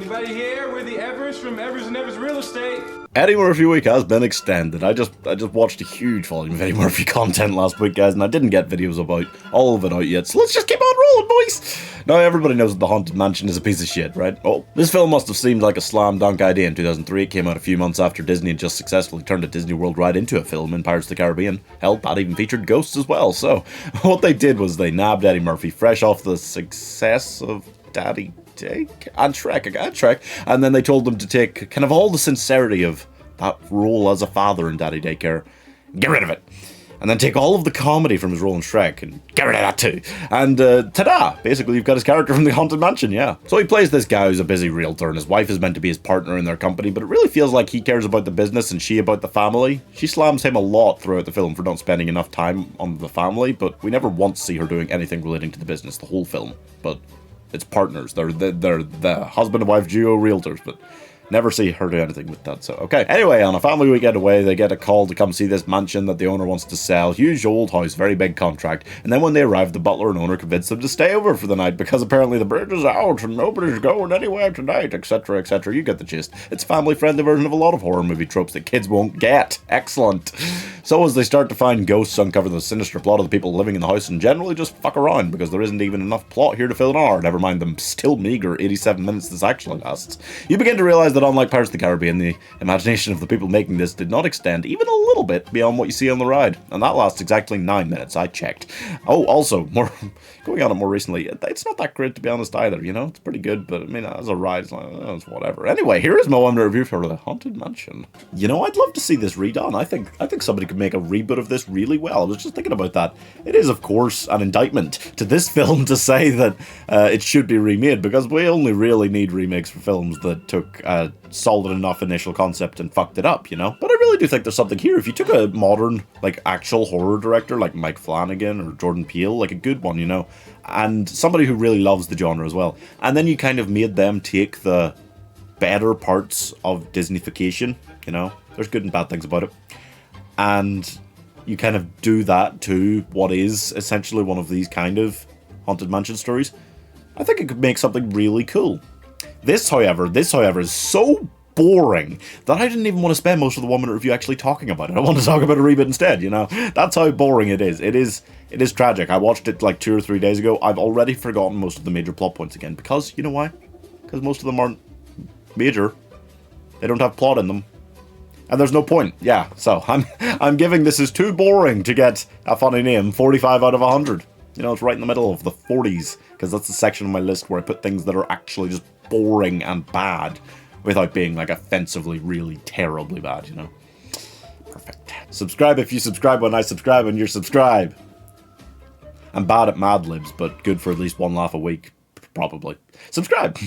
Anybody here? We're the Evers from Evers and Evers Real Estate. Eddie Murphy Week has been extended. I just watched a huge volume of Eddie Murphy content last week, guys, and I didn't get videos about all of it out yet, so let's just keep on rolling, boys! Now, everybody knows that The Haunted Mansion is a piece of shit, right? Oh, this film must have seemed like a slam dunk idea in 2003. It came out a few months after Disney had just successfully turned a Disney World ride into a film in Pirates of the Caribbean. Hell, that even featured ghosts as well, so what they did was they nabbed Eddie Murphy fresh off the success of Daddy Take and Shrek, and then they told him to take kind of all the sincerity of that role as a father in Daddy Daycare, get rid of it, and then take all of the comedy from his role in Shrek and get rid of that too. And ta-da! Basically, you've got his character from The Haunted Mansion, yeah. So he plays this guy who's a busy realtor, and his wife is meant to be his partner in their company, but it really feels like he cares about the business and she about the family. She slams him a lot throughout the film for not spending enough time on the family, but we never once see her doing anything relating to the business the whole film. But it's partners. They're the husband and wife duo realtors, but never see her do anything with that, so okay. Anyway, on a family weekend away, they get a call to come see this mansion that the owner wants to sell. Huge old house, very big contract. And then when they arrive, the butler and owner convince them to stay over for the night because apparently the bridge is out and nobody's going anywhere tonight, etc, etc. You get the gist. It's a family-friendly version of a lot of horror movie tropes that kids won't get. Excellent. So as they start to find ghosts, uncover the sinister plot of the people living in the house, and generally just fuck around because there isn't even enough plot here to fill an hour, never mind the still meager 87 minutes this actually lasts. You begin to realize that unlike Pirates of the Caribbean, the imagination of the people making this did not extend even a little bit beyond what you see on the ride, and that lasts exactly 9 minutes, I checked. Oh, also, going on it more recently, it's not that great to be honest either, you know, it's pretty good, but I mean, as a ride, it's whatever. Anyway, here is my one review for The Haunted Mansion. You know, I'd love to see this redone. I think somebody could make a reboot of this really well. I was just thinking about that. It is, of course, an indictment to this film to say that it should be remade, because we only really need remakes for films that took a solid enough initial concept and fucked it up, you know? But I really do think there's something here. If you took a modern, like, actual horror director like Mike Flanagan or Jordan Peele, like a good one, you know, and somebody who really loves the genre as well, and then you kind of made them take the better parts of Disneyfication, you know? There's good and bad things about it. And you kind of do that to what is essentially one of these kind of Haunted Mansion stories. I think it could make something really cool. This, however, is so boring that I didn't even want to spend most of the 1 minute review actually talking about it. I want to talk about a reboot instead, you know? That's how boring it is. It is tragic. I watched it like 2 or 3 days ago. I've already forgotten most of the major plot points again, because, you know why? Because most of them aren't major. They don't have plot in them. And there's no point. Yeah, so I'm giving This Is Too Boring to get a funny name 45 out of 100. You know, it's right in the middle of the 40s, because that's the section on my list where I put things that are actually just boring and bad without being, like, offensively really terribly bad, you know? Perfect. Subscribe if you subscribe when I subscribe and you subscribe. I'm bad at Mad Libs, but good for at least one laugh a week, probably. Subscribe!